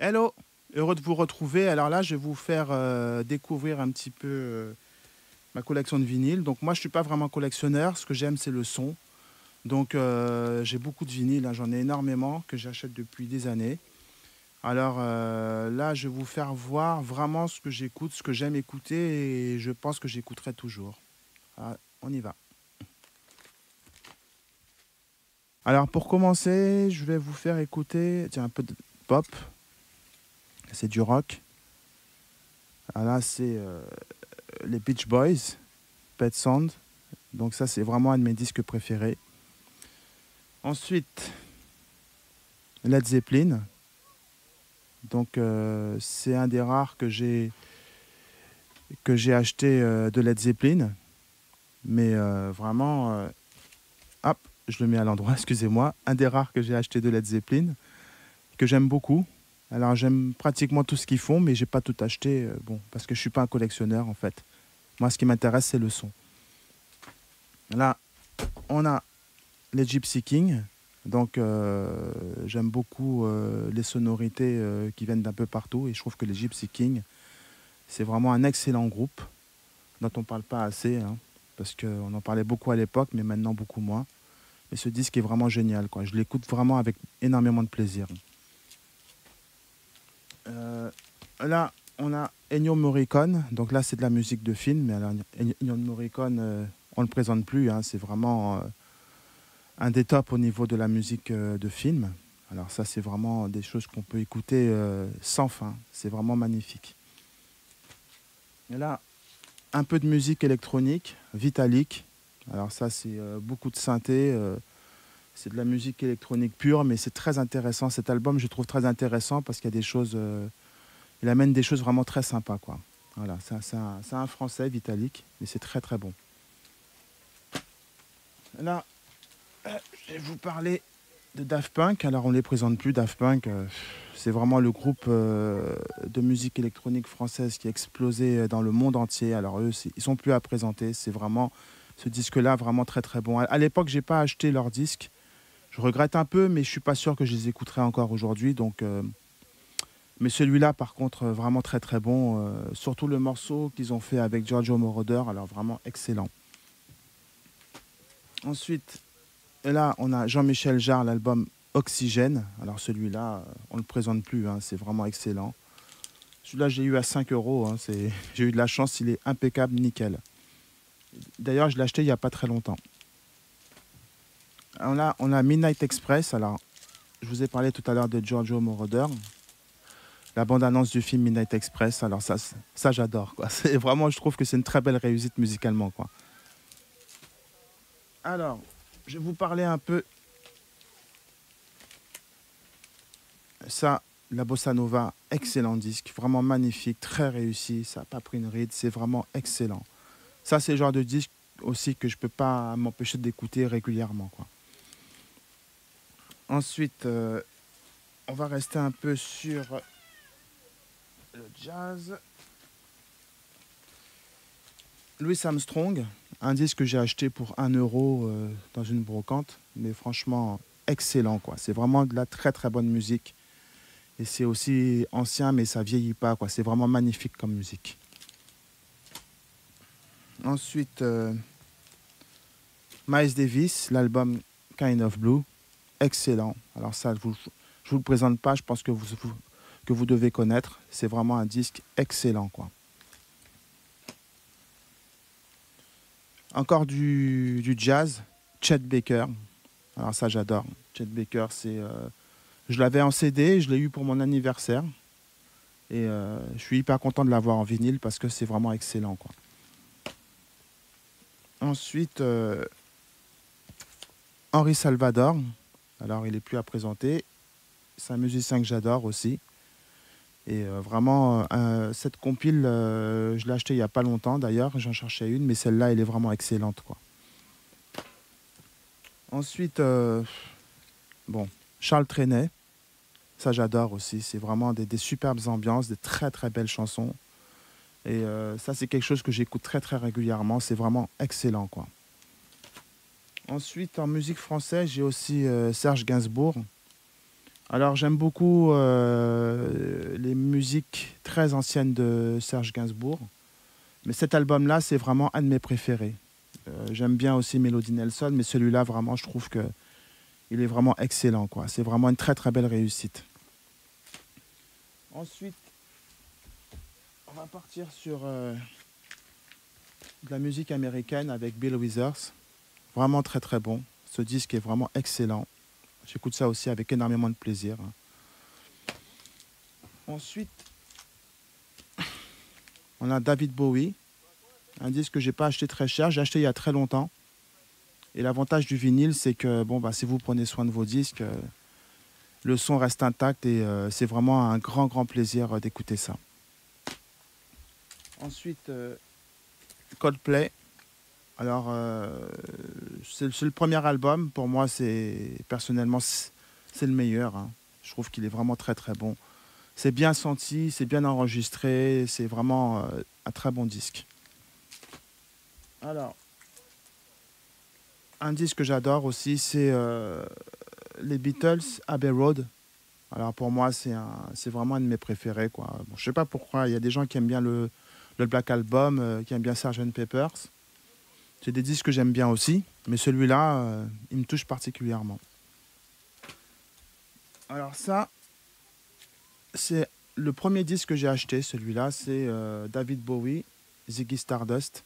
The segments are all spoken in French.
Hello, heureux de vous retrouver. Alors là, je vais vous faire découvrir un petit peu ma collection de vinyles. Donc moi, je ne suis pas vraiment collectionneur. Ce que j'aime, c'est le son. Donc j'ai beaucoup de vinyles, hein. J'en ai énormément que j'achète depuis des années. Alors là, je vais vous faire voir vraiment ce que j'écoute, ce que j'aime écouter et je pense que j'écouterai toujours. Ah, on y va. Alors pour commencer, je vais vous faire écouter tiens, un peu de pop. C'est du rock. Alors là, c'est les Beach Boys, Pet Sound. Donc ça, c'est vraiment un de mes disques préférés. Ensuite, Led Zeppelin. Donc c'est un des rares que j'ai acheté de Led Zeppelin. Mais vraiment, hop, je le mets à l'endroit, excusez-moi. Un des rares que j'ai acheté de Led Zeppelin, que j'aime beaucoup. Alors j'aime pratiquement tout ce qu'ils font, mais j'ai pas tout acheté, bon, parce que je suis pas un collectionneur en fait. Moi, ce qui m'intéresse, c'est le son. Là, on a les Gypsy Kings. Donc j'aime beaucoup les sonorités qui viennent d'un peu partout et je trouve que les Gypsy Kings, c'est vraiment un excellent groupe dont on ne parle pas assez, hein, parce qu'on en parlait beaucoup à l'époque, mais maintenant beaucoup moins. Et ce disque est vraiment génial, quoi. Je l'écoute vraiment avec énormément de plaisir. Là, on a Ennio Morricone. Donc là, c'est de la musique de film. Mais alors, Ennio Morricone, on ne le présente plus, hein. C'est vraiment un des tops au niveau de la musique de film. Alors ça, c'est vraiment des choses qu'on peut écouter sans fin. C'est vraiment magnifique. Et là, un peu de musique électronique, Vitalik. Alors ça, c'est beaucoup de synthé. C'est de la musique électronique pure, mais c'est très intéressant. Cet album, je trouve très intéressant parce qu'il y a des choses... il amène des choses vraiment très sympas, quoi. Voilà, c'est un Français, Vitalik, mais c'est très très bon. Là, je vais vous parler de Daft Punk. Alors on ne les présente plus, Daft Punk. C'est vraiment le groupe de musique électronique française qui a explosé dans le monde entier. Alors eux, ils sont plus à présenter. C'est vraiment ce disque-là, vraiment très très bon. À l'époque, j'ai pas acheté leur disque. Je regrette un peu, mais je suis pas sûr que je les écouterai encore aujourd'hui. Donc, mais celui-là, par contre, vraiment très très bon. Surtout le morceau qu'ils ont fait avec Giorgio Moroder. Alors vraiment excellent. Ensuite, et là, on a Jean-Michel Jarre, l'album Oxygène. Alors celui-là, on ne le présente plus, hein, c'est vraiment excellent. Celui-là, j'ai eu à 5 euros. Hein, j'ai eu de la chance, il est impeccable, nickel. D'ailleurs, je l'ai acheté il n'y a pas très longtemps. Alors là, on a Midnight Express. Alors, je vous ai parlé tout à l'heure de Giorgio Moroder. La bande-annonce du film Midnight Express. Alors ça j'adore, quoi. C'est vraiment, je trouve que c'est une très belle réussite musicalement, quoi. Alors, je vais vous parler un peu. Ça, la Bossa Nova, excellent disque, vraiment magnifique, très réussi, ça n'a pas pris une ride, c'est vraiment excellent. Ça, c'est le genre de disque aussi que je ne peux pas m'empêcher d'écouter régulièrement, quoi. Ensuite, on va rester un peu sur le jazz. Louis Armstrong, un disque que j'ai acheté pour 1 euro dans une brocante, mais franchement, excellent, quoi. C'est vraiment de la très très bonne musique. Et c'est aussi ancien, mais ça vieillit pas, quoi. C'est vraiment magnifique comme musique. Ensuite, Miles Davis, l'album Kind of Blue, excellent. Alors ça, je vous le présente pas, je pense que vous devez connaître. C'est vraiment un disque excellent, quoi. Encore du jazz, Chet Baker. Alors ça, j'adore. Chet Baker, je l'avais en CD, je l'ai eu pour mon anniversaire. Et je suis hyper content de l'avoir en vinyle parce que c'est vraiment excellent, quoi. Ensuite, Henri Salvador. Alors, il n'est plus à présenter. C'est un musicien que j'adore aussi. Et vraiment, cette compile, je l'ai achetée il n'y a pas longtemps d'ailleurs. J'en cherchais une, mais celle-là, elle est vraiment excellente, quoi. Ensuite, bon, Charles Trenet. Ça, j'adore aussi. C'est vraiment des superbes ambiances, des très, très belles chansons. Et ça, c'est quelque chose que j'écoute très, très régulièrement. C'est vraiment excellent, quoi. Ensuite, en musique française, j'ai aussi Serge Gainsbourg. Alors j'aime beaucoup les musiques très anciennes de Serge Gainsbourg. Mais cet album-là, c'est vraiment un de mes préférés. J'aime bien aussi Melody Nelson, mais celui-là, vraiment, je trouve que il est vraiment excellent, quoi. C'est vraiment une très très belle réussite. Ensuite, on va partir sur de la musique américaine avec Bill Withers. Vraiment très très bon. Ce disque est vraiment excellent. J'écoute ça aussi avec énormément de plaisir. Ensuite, on a David Bowie, un disque que j'ai pas acheté très cher. J'ai acheté il y a très longtemps. Et l'avantage du vinyle, c'est que bon, bah, si vous prenez soin de vos disques, le son reste intact et c'est vraiment un grand, grand plaisir d'écouter ça. Ensuite, Coldplay. Alors, c'est le premier album. Pour moi, personnellement, c'est le meilleur, hein. Je trouve qu'il est vraiment très, très bon. C'est bien senti, c'est bien enregistré. C'est vraiment un très bon disque. Alors, un disque que j'adore aussi, c'est les Beatles, Abbey Road. Alors pour moi, c'est vraiment un de mes préférés, quoi. Bon, je sais pas pourquoi, il y a des gens qui aiment bien le Black Album, qui aiment bien Sgt. Pepper's. C'est des disques que j'aime bien aussi, mais celui-là, il me touche particulièrement. Alors ça, c'est le premier disque que j'ai acheté, celui-là, c'est David Bowie, Ziggy Stardust.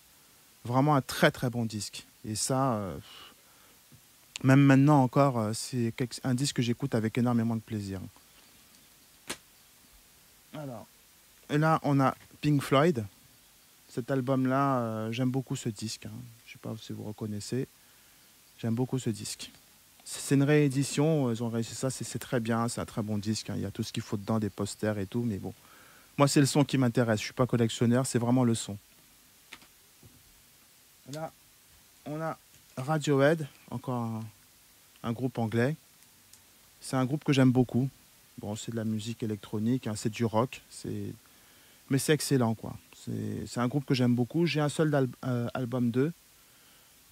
Vraiment un très très bon disque. Et ça, même maintenant encore, c'est un disque que j'écoute avec énormément de plaisir. Alors, et là, on a Pink Floyd. Cet album-là, j'aime beaucoup ce disque, hein. Je ne sais pas si vous reconnaissez. J'aime beaucoup ce disque. C'est une réédition, ils ont réussi ça, c'est très bien, c'est un très bon disque, hein. Il y a tout ce qu'il faut dedans, des posters et tout, mais bon. Moi, c'est le son qui m'intéresse. Je ne suis pas collectionneur, c'est vraiment le son. Là, on a Radiohead, encore un groupe anglais. C'est un groupe que j'aime beaucoup. Bon, c'est de la musique électronique, hein, c'est du rock, mais c'est excellent, quoi. C'est un groupe que j'aime beaucoup. J'ai un seul album d'eux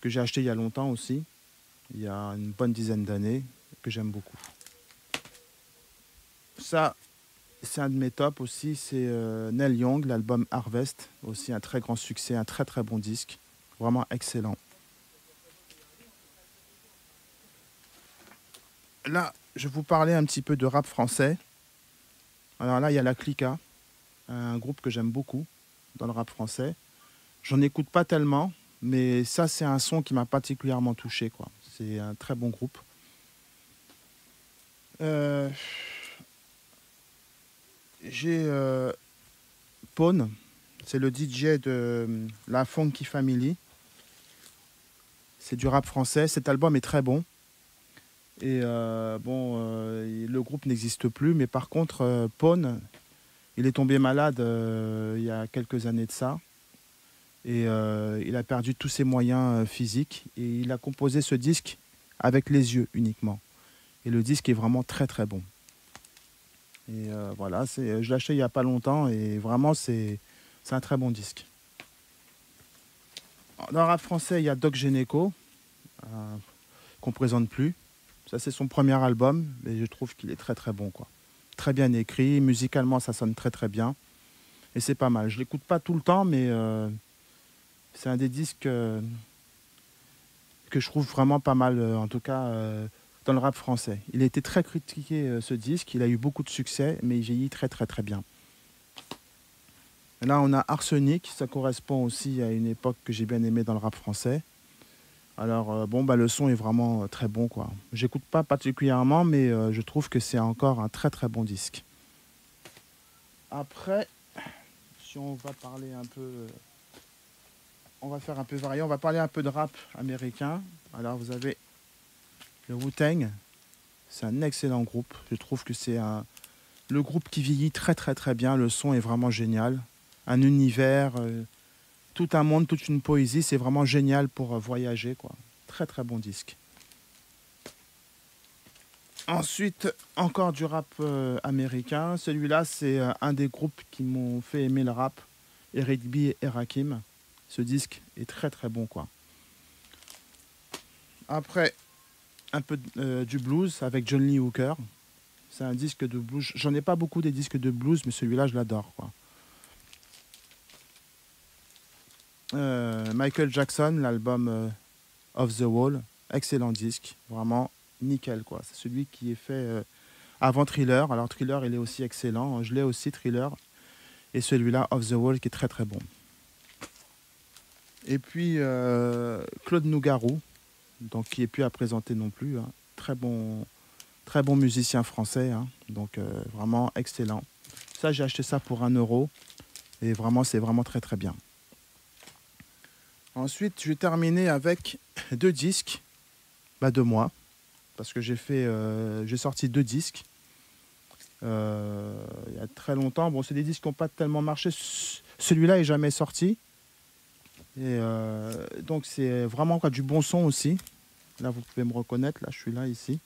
que j'ai acheté il y a longtemps aussi, il y a une bonne dizaine d'années, que j'aime beaucoup. Ça, c'est un de mes tops aussi, c'est Neil Young, l'album Harvest, aussi un très grand succès, un très très bon disque, vraiment excellent. Là, je vais vous parler un petit peu de rap français. Alors là, il y a la Clica, un groupe que j'aime beaucoup dans le rap français. J'en écoute pas tellement, mais ça, c'est un son qui m'a particulièrement touché, quoi. C'est un très bon groupe. Euh, j'ai Pone, c'est le DJ de la Funky Family. C'est du rap français. Cet album est très bon. Et le groupe n'existe plus, mais par contre, Pone, il est tombé malade il y a quelques années de ça. Et il a perdu tous ses moyens physiques. Et il a composé ce disque avec les yeux uniquement. Et le disque est vraiment très très bon. Et voilà, je l'ai acheté il n'y a pas longtemps et vraiment c'est un très bon disque. Dans le rap français, il y a Doc Gynéco, qu'on ne présente plus. Ça, c'est son premier album, mais je trouve qu'il est très très bon, quoi. Très bien écrit, musicalement, ça sonne très très bien. Et c'est pas mal. Je ne l'écoute pas tout le temps, mais c'est un des disques que je trouve vraiment pas mal, en tout cas dans le rap français. Il a été très critiqué, ce disque, il a eu beaucoup de succès, mais il vieillit très très très bien. Là, on a Arsenic, ça correspond aussi à une époque que j'ai bien aimée dans le rap français. Alors, le son est vraiment très bon, quoi. J'écoute pas particulièrement, mais je trouve que c'est encore un très très bon disque. Après, si on va parler un peu, on va faire un peu varié, on va parler un peu de rap américain. Alors, vous avez le Wu-Tang, c'est un excellent groupe. Je trouve que le groupe qui vieillit très très très bien. Le son est vraiment génial. Un univers, tout un monde, toute une poésie. C'est vraiment génial pour voyager, quoi. Très très bon disque. Ensuite, encore du rap américain. Celui-là, c'est un des groupes qui m'ont fait aimer le rap. Eric B et Rakim. Ce disque est très très bon, quoi. Après, un peu du blues avec John Lee Hooker. C'est un disque de blues. J'en ai pas beaucoup des disques de blues, mais celui-là, je l'adore, quoi. Michael Jackson, l'album Off the Wall, excellent disque, vraiment nickel, quoi. C'est celui qui est fait avant Thriller. Alors Thriller, il est aussi excellent. Je l'ai aussi, Thriller. Et celui-là, Off the Wall, qui est très très bon. Et puis Claude Nougaro, donc qui n'est plus à présenter non plus. Hein. Très bon musicien français, hein. Donc vraiment excellent. Ça, j'ai acheté ça pour 1 € et vraiment, c'est vraiment très très bien. Ensuite, je vais terminer avec 2 disques de moi, parce que j'ai sorti 2 disques il y a très longtemps. Bon, c'est des disques qui n'ont pas tellement marché. Celui-là est jamais sorti. Et donc c'est vraiment du bon son aussi. Là, vous pouvez me reconnaître. Là, je suis là, ici.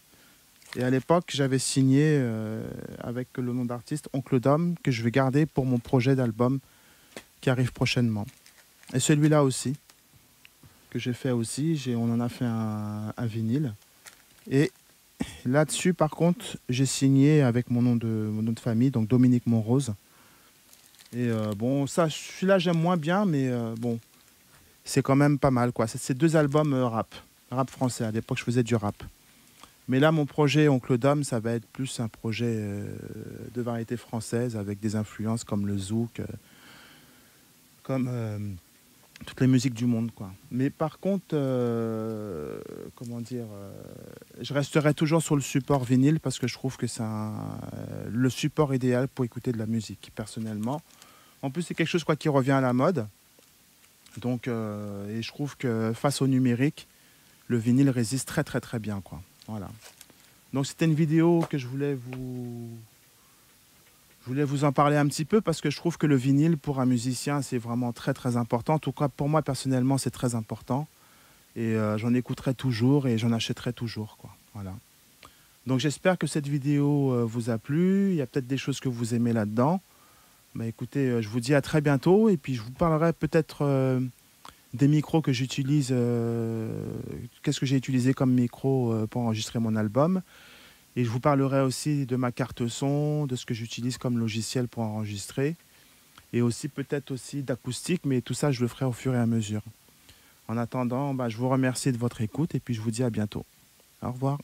Et à l'époque, j'avais signé avec le nom d'artiste Oncle Dom, que je vais garder pour mon projet d'album qui arrive prochainement. Et celui-là aussi, que j'ai fait aussi. On en a fait un vinyle. Et là-dessus, par contre, j'ai signé avec mon nom de famille, donc Dominique Monrose. Et bon, ça, celui-là, j'aime moins bien, mais bon, c'est quand même pas mal, quoi. C'est 2 albums rap français. À l'époque, je faisais du rap. Mais là, mon projet Oncle Dom, ça va être plus un projet de variété française avec des influences comme le zouk, comme toutes les musiques du monde, quoi. Mais par contre, comment dire, je resterai toujours sur le support vinyle parce que je trouve que c'est le support idéal pour écouter de la musique, personnellement. En plus, c'est quelque chose qui revient à la mode. Donc, et je trouve que face au numérique, le vinyle résiste très très très bien, quoi. Voilà. Donc c'était une vidéo que je voulais vous en parler un petit peu parce que je trouve que le vinyle pour un musicien c'est vraiment très très important. En tout cas pour moi personnellement c'est très important et j'en écouterai toujours et j'en achèterai toujours, quoi. Voilà. Donc j'espère que cette vidéo vous a plu. Il y a peut-être des choses que vous aimez là-dedans. Écoutez, je vous dis à très bientôt et puis je vous parlerai peut-être des micros que j'utilise, qu'est-ce que j'ai utilisé comme micro pour enregistrer mon album. Et je vous parlerai aussi de ma carte son, de ce que j'utilise comme logiciel pour enregistrer. Et aussi peut-être aussi d'acoustique, mais tout ça je le ferai au fur et à mesure. En attendant, je vous remercie de votre écoute et puis je vous dis à bientôt. Au revoir.